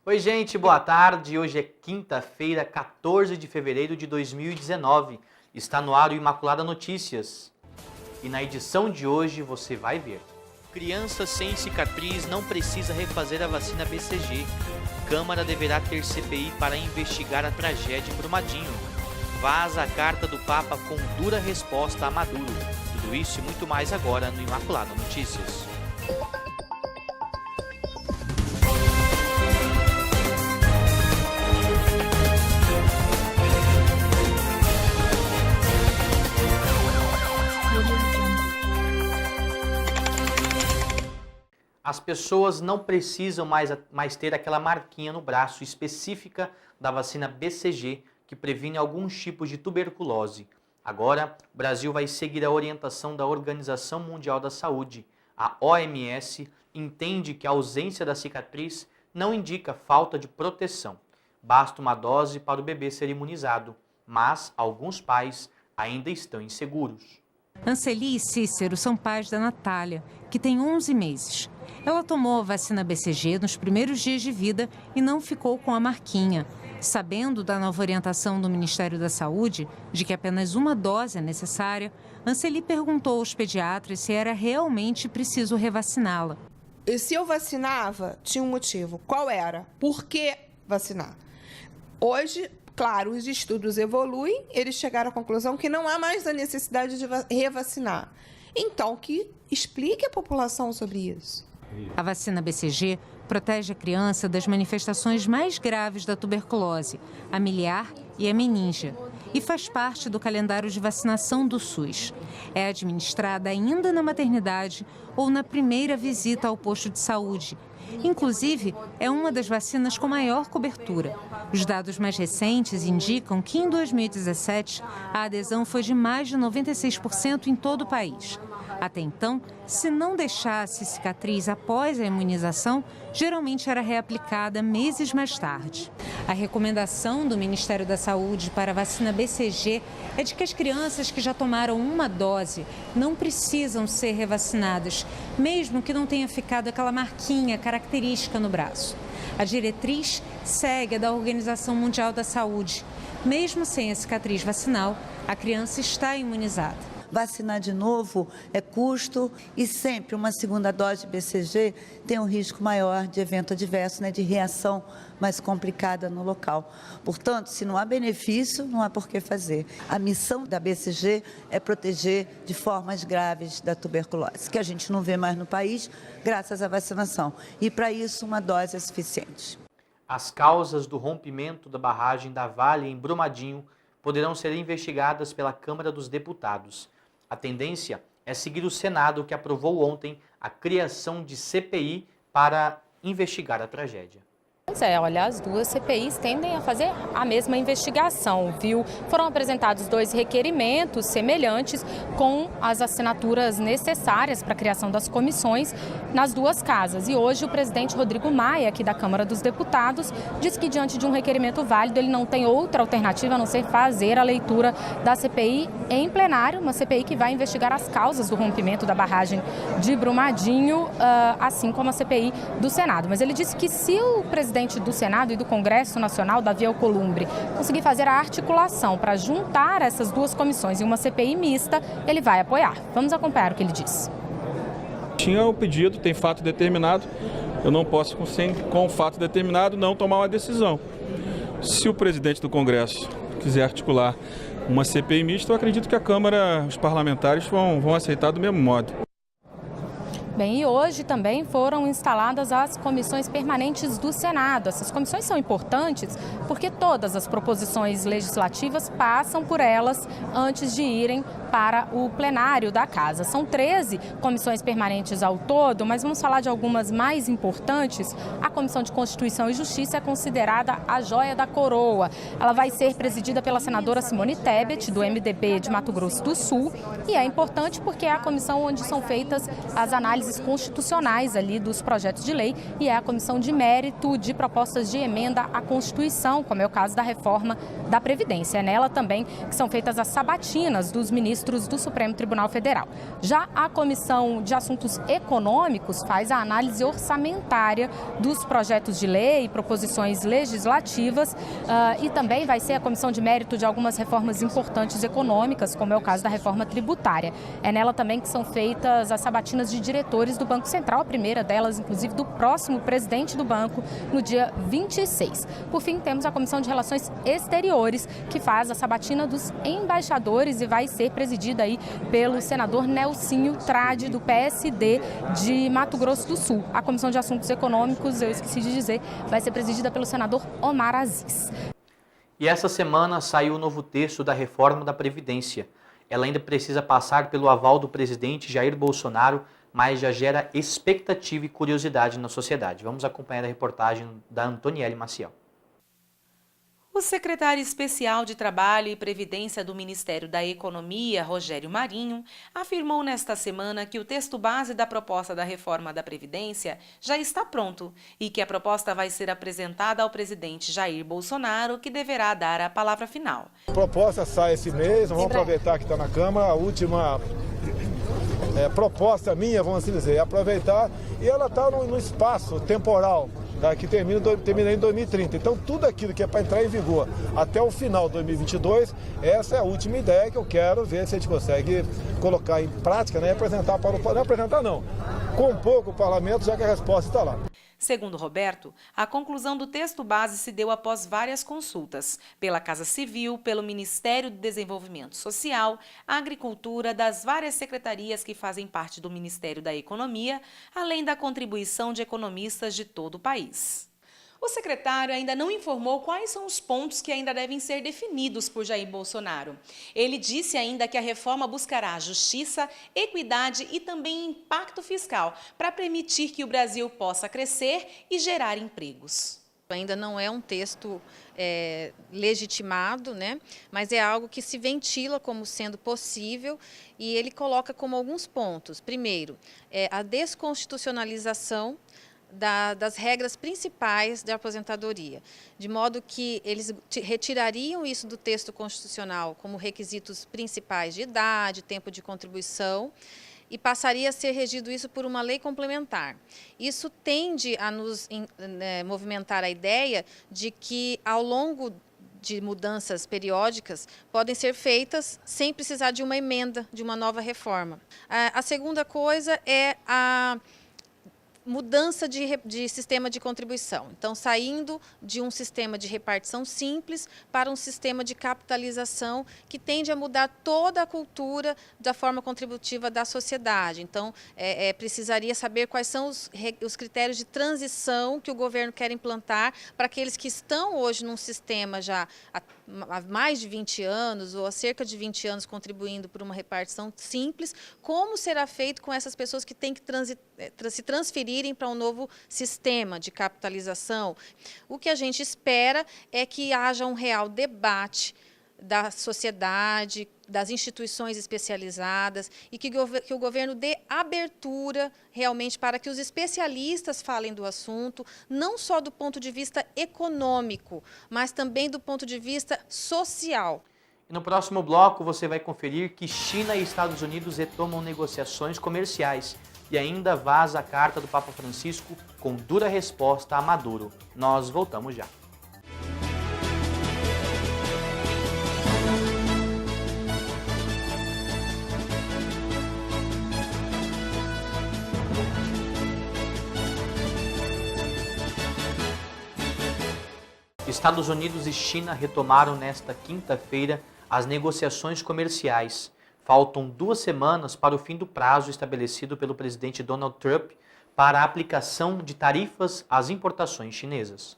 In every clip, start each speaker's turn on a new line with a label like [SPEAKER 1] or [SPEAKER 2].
[SPEAKER 1] Oi, gente, boa tarde. Hoje é quinta-feira, 14 de fevereiro de 2019. Está no ar o Imaculada Notícias. E na edição de hoje você vai ver. Criança sem cicatriz não precisa refazer a vacina BCG. Câmara deverá ter CPI para investigar a tragédia em Brumadinho. Vaza a carta do Papa com dura resposta a Maduro. Tudo isso e muito mais agora no Imaculada Notícias. As pessoas não precisam mais ter aquela marquinha no braço específica da vacina BCG, que previne alguns tipos de tuberculose. Agora, o Brasil vai seguir a orientação da Organização Mundial da Saúde. A OMS entende que a ausência da cicatriz não indica falta de proteção. Basta uma dose para o bebê ser imunizado, mas alguns pais ainda estão inseguros.
[SPEAKER 2] Anceli e Cícero são pais da Natália, que tem 11 meses. Ela tomou a vacina BCG nos primeiros dias de vida e não ficou com a marquinha. Sabendo da nova orientação do Ministério da Saúde, de que apenas uma dose é necessária, Anceli perguntou aos pediatras se era realmente preciso revaciná-la.
[SPEAKER 3] E se eu vacinava, tinha um motivo. Qual era? Por que vacinar? Hoje, claro, os estudos evoluem, eles chegaram à conclusão que não há mais a necessidade de revacinar. Então, que explique à população sobre isso.
[SPEAKER 2] A vacina BCG protege a criança das manifestações mais graves da tuberculose, a miliar e a meningia, e faz parte do calendário de vacinação do SUS. É administrada ainda na maternidade ou na primeira visita ao posto de saúde. Inclusive, é uma das vacinas com maior cobertura. Os dados mais recentes indicam que em 2017 a adesão foi de mais de 96% em todo o país. Até então, se não deixasse cicatriz após a imunização, geralmente era reaplicada meses mais tarde. A recomendação do Ministério da Saúde para a vacina BCG é de que as crianças que já tomaram uma dose não precisam ser revacinadas, mesmo que não tenha ficado aquela marquinha característica no braço. A diretriz segue a da Organização Mundial da Saúde. Mesmo sem a cicatriz vacinal, a criança está imunizada.
[SPEAKER 4] Vacinar de novo é custo e sempre uma segunda dose de BCG tem um risco maior de evento adverso, de reação mais complicada no local. Portanto, se não há benefício, não há por que fazer. A missão da BCG é proteger de formas graves da tuberculose, que a gente não vê mais no país, graças à vacinação. E para isso, uma dose é suficiente.
[SPEAKER 1] As causas do rompimento da barragem da Vale em Brumadinho poderão ser investigadas pela Câmara dos Deputados. A tendência é seguir o Senado, que aprovou ontem a criação de CPI para investigar a tragédia.
[SPEAKER 5] Olha, as duas CPIs tendem a fazer a mesma investigação, viu? Foram apresentados 2 requerimentos semelhantes com as assinaturas necessárias para a criação das comissões nas duas casas. E hoje o presidente Rodrigo Maia, aqui da Câmara dos Deputados, disse que diante de um requerimento válido ele não tem outra alternativa a não ser fazer a leitura da CPI em plenário, uma CPI que vai investigar as causas do rompimento da barragem de Brumadinho, assim como a CPI do Senado. Mas ele disse que se o presidente do Senado e do Congresso Nacional, Davi Alcolumbre, conseguir fazer a articulação para juntar essas duas comissões em uma CPI mista, ele vai apoiar. Vamos acompanhar o que ele disse.
[SPEAKER 6] Tinha o pedido, tem fato determinado, eu não posso, com fato determinado, não tomar uma decisão. Se o presidente do Congresso quiser articular uma CPI mista, eu acredito que a Câmara, os parlamentares vão aceitar do mesmo modo.
[SPEAKER 5] Bem, e hoje também foram instaladas as comissões permanentes do Senado. Essas comissões são importantes porque todas as proposições legislativas passam por elas antes de irem para o plenário da Casa. São 13 comissões permanentes ao todo, mas vamos falar de algumas mais importantes. A Comissão de Constituição e Justiça é considerada a joia da coroa. Ela vai ser presidida pela senadora Simone Tebet, do MDB de Mato Grosso do Sul, e é importante porque é a comissão onde são feitas as análises constitucionais ali dos projetos de lei e é a comissão de mérito de propostas de emenda à Constituição, como é o caso da reforma da Previdência. É nela também que são feitas as sabatinas dos ministros ministros do Supremo Tribunal Federal. Já a Comissão de Assuntos Econômicos faz a análise orçamentária dos projetos de lei e proposições legislativas e também vai ser a comissão de mérito de algumas reformas importantes econômicas, como é o caso da reforma tributária. É nela também que são feitas as sabatinas de diretores do Banco Central, a primeira delas, inclusive, do próximo presidente do banco, no dia 26. Por fim, temos a Comissão de Relações Exteriores, que faz a sabatina dos embaixadores e vai ser presidida aí pelo senador Nelsinho Trade, do PSD de Mato Grosso do Sul. A Comissão de Assuntos Econômicos, eu esqueci de dizer, vai ser presidida pelo senador Omar Aziz.
[SPEAKER 1] E essa semana saiu o novo texto da reforma da Previdência. Ela ainda precisa passar pelo aval do presidente Jair Bolsonaro, mas já gera expectativa e curiosidade na sociedade. Vamos acompanhar a reportagem da Antoniele Maciel.
[SPEAKER 7] O secretário especial de Trabalho e Previdência do Ministério da Economia, Rogério Marinho, afirmou nesta semana que o texto base da proposta da reforma da Previdência já está pronto e que a proposta vai ser apresentada ao presidente Jair Bolsonaro, que deverá dar a palavra final.
[SPEAKER 8] A proposta sai esse mês, vamos aproveitar que está na Câmara, a última proposta minha, vamos assim dizer, é aproveitar, e ela está no espaço temporal, que termina em 2030. Então, tudo aquilo que é para entrar em vigor até o final de 2022, essa é a última ideia que eu quero ver se a gente consegue colocar em prática, né, e apresentar para o parlamento. Não apresentar, não. Compor com o parlamento, já que a resposta está lá.
[SPEAKER 7] Segundo Roberto, a conclusão do texto base se deu após várias consultas pela Casa Civil, pelo Ministério do Desenvolvimento Social, Agricultura, das várias secretarias que fazem parte do Ministério da Economia, além da contribuição de economistas de todo o país. O secretário ainda não informou quais são os pontos que ainda devem ser definidos por Jair Bolsonaro. Ele disse ainda que a reforma buscará justiça, equidade e também impacto fiscal para permitir que o Brasil possa crescer e gerar empregos.
[SPEAKER 9] Ainda não é um texto legitimado, né? Mas é algo que se ventila como sendo possível e ele coloca como alguns pontos. Primeiro, a desconstitucionalização das regras principais de aposentadoria, de modo que eles retirariam isso do texto constitucional como requisitos principais de idade, tempo de contribuição, e passaria a ser regido isso por uma lei complementar. Isso tende a nos movimentar a ideia de que, ao longo de mudanças periódicas, podem ser feitas sem precisar de uma emenda, de uma nova reforma. A segunda coisa é a mudança de sistema de contribuição. Então, saindo de um sistema de repartição simples para um sistema de capitalização que tende a mudar toda a cultura da forma contributiva da sociedade. Então, precisaria saber quais são os critérios de transição que o governo quer implantar para aqueles que estão hoje num sistema já há mais de 20 anos ou há cerca de 20 anos contribuindo por uma repartição simples, como será feito com essas pessoas que têm que se transferirem para um novo sistema de capitalização. O que a gente espera é que haja um real debate da sociedade, das instituições especializadas e que o governo dê abertura realmente para que os especialistas falem do assunto, não só do ponto de vista econômico, mas também do ponto de vista social.
[SPEAKER 1] E no próximo bloco você vai conferir que China e Estados Unidos retomam negociações comerciais e ainda vaza a carta do Papa Francisco com dura resposta a Maduro. Nós voltamos já. Estados Unidos e China retomaram nesta quinta-feira as negociações comerciais. Faltam 2 semanas para o fim do prazo estabelecido pelo presidente Donald Trump para a aplicação de tarifas às importações chinesas.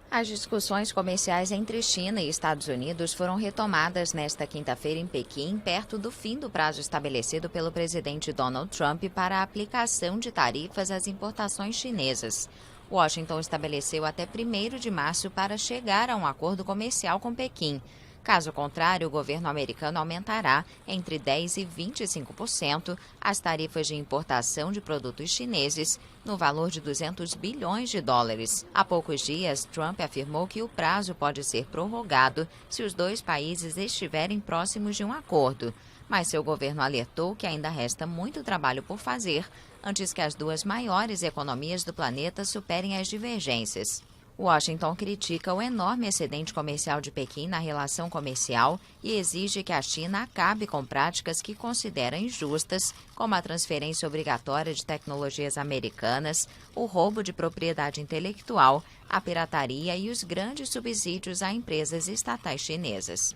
[SPEAKER 10] As discussões comerciais entre China e Estados Unidos foram retomadas nesta quinta-feira em Pequim, perto do fim do prazo estabelecido pelo presidente Donald Trump para a aplicação de tarifas às importações chinesas. Washington estabeleceu até 1º de março para chegar a um acordo comercial com Pequim. Caso contrário, o governo americano aumentará entre 10% e 25% as tarifas de importação de produtos chineses no valor de 200 bilhões de dólares. Há poucos dias, Trump afirmou que o prazo pode ser prorrogado se os dois países estiverem próximos de um acordo. Mas seu governo alertou que ainda resta muito trabalho por fazer antes que as duas maiores economias do planeta superem as divergências. Washington critica o enorme excedente comercial de Pequim na relação comercial e exige que a China acabe com práticas que considera injustas, como a transferência obrigatória de tecnologias americanas, o roubo de propriedade intelectual, a pirataria e os grandes subsídios a empresas estatais chinesas.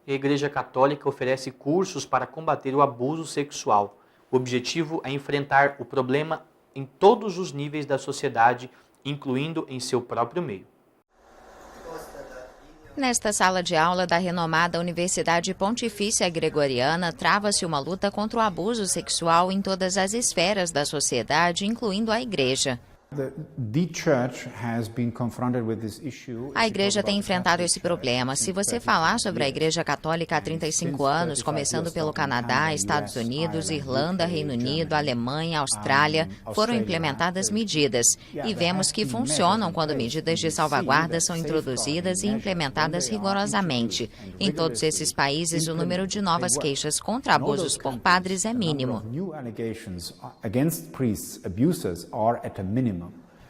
[SPEAKER 1] A Igreja Católica oferece cursos para combater o abuso sexual. O objetivo é enfrentar o problema em todos os níveis da sociedade, incluindo em seu próprio meio.
[SPEAKER 10] Nesta sala de aula da renomada Universidade Pontifícia Gregoriana, trava-se uma luta contra o abuso sexual em todas as esferas da sociedade, incluindo a igreja. A igreja tem enfrentado esse problema. Se você falar sobre a Igreja Católica há 35 anos, começando pelo Canadá, Estados Unidos, Irlanda, Reino Unido, Alemanha, Austrália, foram implementadas medidas. E vemos que funcionam quando medidas de salvaguarda são introduzidas e implementadas rigorosamente. Em todos esses países, o número de novas queixas contra abusos por padres é mínimo.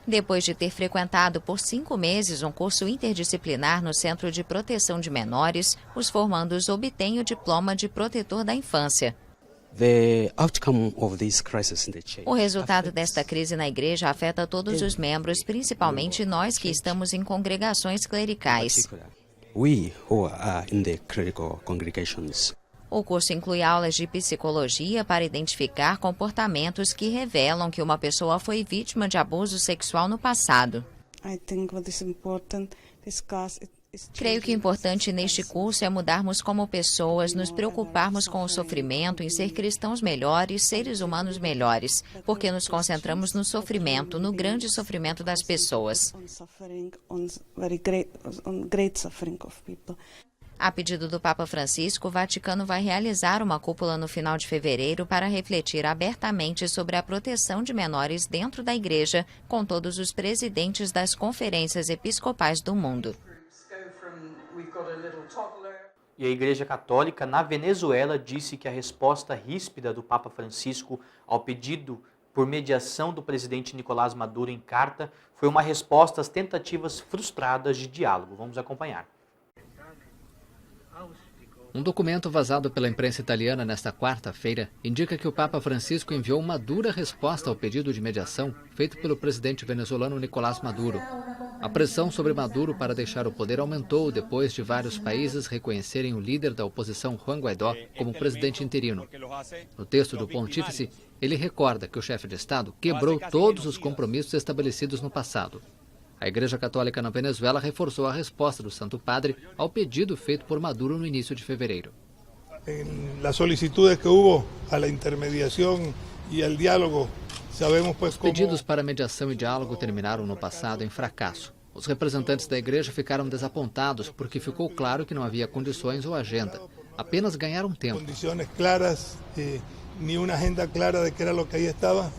[SPEAKER 10] Depois de ter frequentado por 5 meses um curso interdisciplinar no Centro de Proteção de Menores, os formandos obtêm o diploma de protetor da infância. O resultado desta crise na igreja afeta todos os membros, principalmente nós que estamos em congregações clericais. O curso inclui aulas de psicologia para identificar comportamentos que revelam que uma pessoa foi vítima de abuso sexual no passado. Creio que o importante neste curso é mudarmos como pessoas, nos preocuparmos com o sofrimento, em ser cristãos melhores, seres humanos melhores, porque nos concentramos no sofrimento, no grande sofrimento das pessoas. A pedido do Papa Francisco, o Vaticano vai realizar uma cúpula no final de fevereiro para refletir abertamente sobre a proteção de menores dentro da Igreja, com todos os presidentes das conferências episcopais do mundo.
[SPEAKER 1] E a Igreja Católica na Venezuela disse que a resposta ríspida do Papa Francisco ao pedido por mediação do presidente Nicolás Maduro em carta foi uma resposta às tentativas frustradas de diálogo. Vamos acompanhar.
[SPEAKER 11] Um documento vazado pela imprensa italiana nesta quarta-feira indica que o Papa Francisco enviou uma dura resposta ao pedido de mediação feito pelo presidente venezuelano Nicolás Maduro. A pressão sobre Maduro para deixar o poder aumentou depois de vários países reconhecerem o líder da oposição, Juan Guaidó, como presidente interino. No texto do pontífice, ele recorda que o chefe de Estado quebrou todos os compromissos estabelecidos no passado. A Igreja Católica na Venezuela reforçou a resposta do Santo Padre ao pedido feito por Maduro no início de fevereiro.
[SPEAKER 12] As solicitudes que houve à intermediação e ao diálogo, sabemos pues como...
[SPEAKER 11] Pedidos para mediação e diálogo terminaram no passado em fracasso. Os representantes da Igreja ficaram desapontados porque ficou claro que não havia condições ou agenda. Apenas ganharam tempo.
[SPEAKER 12] Condições claras, nenhuma agenda clara de que era o que aí estava.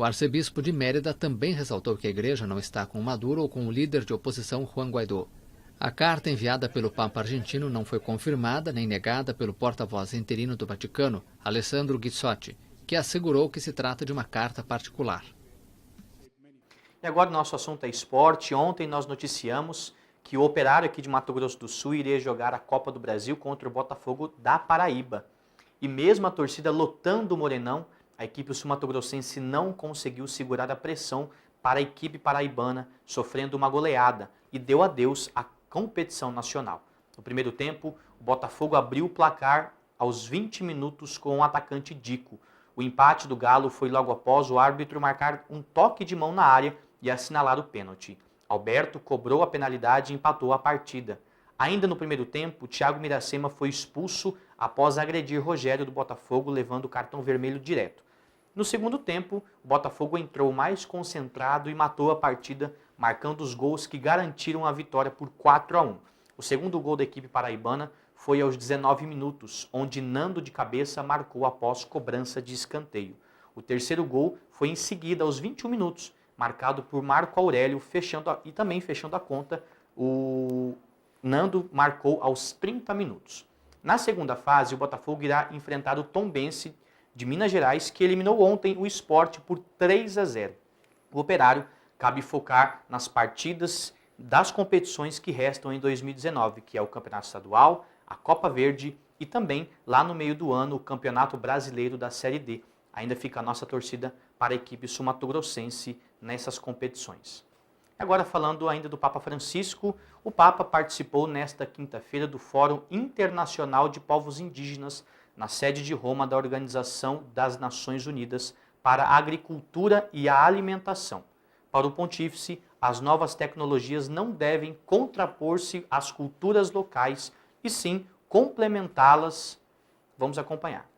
[SPEAKER 11] O arcebispo de Mérida também ressaltou que a igreja não está com Maduro ou com o líder de oposição Juan Guaidó. A carta enviada pelo Papa argentino não foi confirmada nem negada pelo porta-voz interino do Vaticano, Alessandro Ghissotti, que assegurou que se trata de uma carta particular.
[SPEAKER 1] E agora o nosso assunto é esporte. Ontem nós noticiamos que o Operário aqui de Mato Grosso do Sul iria jogar a Copa do Brasil contra o Botafogo da Paraíba. E mesmo a torcida lotando o Morenão, a equipe sul-mato-grossense não conseguiu segurar a pressão para a equipe paraibana, sofrendo uma goleada e deu adeus à competição nacional. No primeiro tempo, o Botafogo abriu o placar aos 20 minutos com o atacante Dico. O empate do Galo foi logo após o árbitro marcar um toque de mão na área e assinalar o pênalti. Alberto cobrou a penalidade e empatou a partida. Ainda no primeiro tempo, Thiago Miracema foi expulso após agredir Rogério do Botafogo, levando o cartão vermelho direto. No segundo tempo, o Botafogo entrou mais concentrado e matou a partida, marcando os gols que garantiram a vitória por 4-1. O segundo gol da equipe paraibana foi aos 19 minutos, onde Nando de cabeça marcou após cobrança de escanteio. O terceiro gol foi em seguida aos 21 minutos, marcado por Marco Aurélio, fechando a conta, o Nando marcou aos 30 minutos. Na segunda fase, o Botafogo irá enfrentar o Tombense de Minas Gerais, que eliminou ontem o Sport por 3-0. O Operário cabe focar nas partidas das competições que restam em 2019, que é o Campeonato Estadual, a Copa Verde e também, lá no meio do ano, o Campeonato Brasileiro da Série D. Ainda fica a nossa torcida para a equipe sul-mato-grossense nessas competições. Agora, falando ainda do Papa Francisco, o Papa participou nesta quinta-feira do Fórum Internacional de Povos Indígenas, na sede de Roma da Organização das Nações Unidas para a Agricultura e a Alimentação. Para o pontífice, as novas tecnologias não devem contrapor-se às culturas locais, e sim complementá-las. Vamos acompanhar.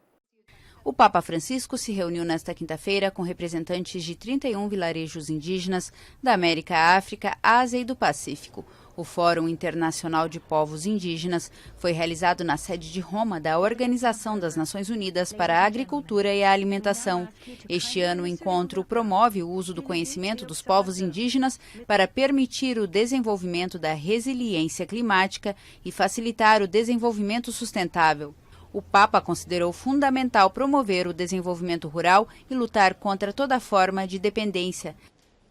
[SPEAKER 13] O Papa Francisco se reuniu nesta quinta-feira com representantes de 31 vilarejos indígenas da América, África, Ásia e do Pacífico. O Fórum Internacional de Povos Indígenas foi realizado na sede de Roma da Organização das Nações Unidas para a Agricultura e a Alimentação. Este ano, o encontro promove o uso do conhecimento dos povos indígenas para permitir o desenvolvimento da resiliência climática e facilitar o desenvolvimento sustentável. O Papa considerou fundamental promover o desenvolvimento rural e lutar contra toda forma de dependência.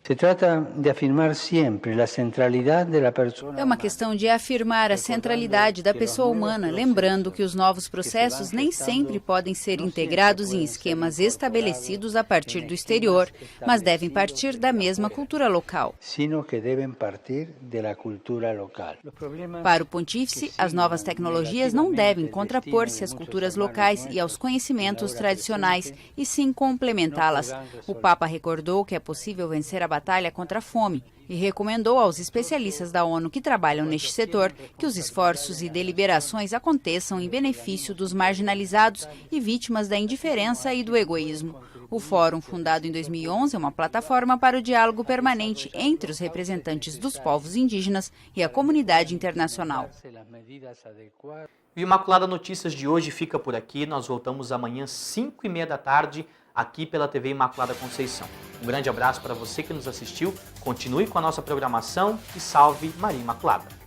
[SPEAKER 14] Se trata de afirmar sempre a centralidade da pessoa.
[SPEAKER 13] É uma questão de afirmar a centralidade da pessoa humana, lembrando que os novos processos nem sempre podem ser integrados em esquemas estabelecidos a partir do exterior, mas devem partir da mesma cultura local.
[SPEAKER 14] Sino que devem partir da cultura local.
[SPEAKER 13] Para o pontífice, as novas tecnologias não devem contrapor-se às culturas locais e aos conhecimentos tradicionais, e sim complementá-las. O Papa recordou que é possível vencer a batalha contra a fome e recomendou aos especialistas da ONU que trabalham neste setor que os esforços e deliberações aconteçam em benefício dos marginalizados e vítimas da indiferença e do egoísmo. O Fórum, fundado em 2011, é uma plataforma para o diálogo permanente entre os representantes dos povos indígenas e a comunidade internacional.
[SPEAKER 1] O Imaculada Notícias de hoje fica por aqui. Nós voltamos amanhã, 5h30 da tarde, aqui pela TV Imaculada Conceição. Um grande abraço para você que nos assistiu, continue com a nossa programação e salve Maria Imaculada!